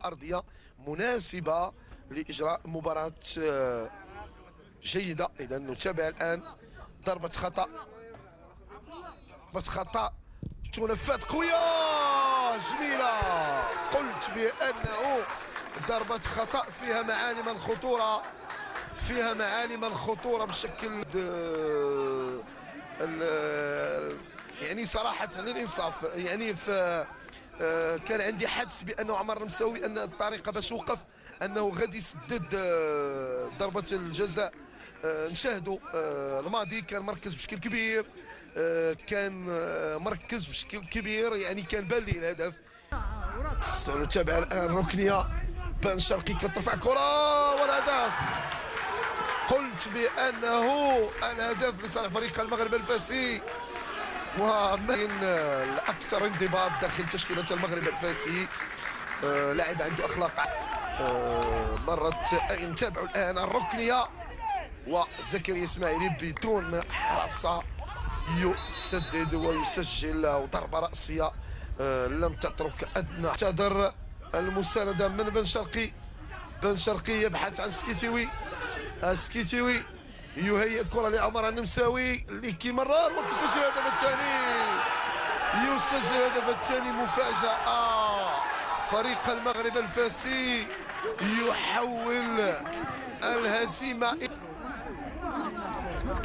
الأرضية مناسبة لإجراء مباراة جيدة. إذا نتابع الآن ضربة خطأ، تنفذ قوية جميلة. قلت بأنه ضربة خطأ فيها معالم الخطورة، بشكل يعني صراحة للإنصاف يعني كان عندي حدس بأنه عمر المساوي أن الطريقة باش وقف أنه غادي يسدد ضربة الجزاء. نشاهدوا الماضي كان مركز بشكل كبير، يعني كان بان لي الهدف. سنتابع الآن الركنية، بن شرقي كترفع كرة والهدف. قلت بأنه الهدف لصالح فريق المغرب الفاسي، ومن الأكثر انضباط داخل تشكيلة المغرب الفاسي. لاعب عنده أخلاق. نتابع الآن الركنية، وزكريا إسماعيلي بدون حراسة يسدد ويسجل، وضربة رأسية لم تترك أدنى. اعتذر المساندة من بن شرقي يبحث عن سكيتيوي يهيئ الكرة لعمر النمساوي اللي كيمرر ويسجل الهدف الثاني. مفاجأة، فريق المغرب الفاسي يحول الهزيمة.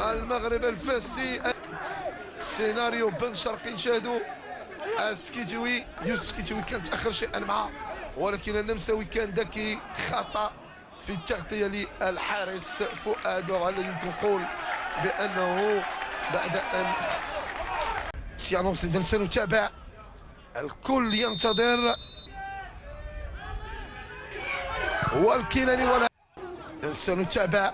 المغرب الفاسي سيناريو بن شرقي. نشاهدوا يوسف سكيتيوي كان تأخر شيئا ما، ولكن النمساوي كان ذكي، خطأ في التغطية للحارس فؤاد، وهل يمكن القول بأنه بعد أن سنتابع، الكل ينتظر، والكناني ولا سنتابع.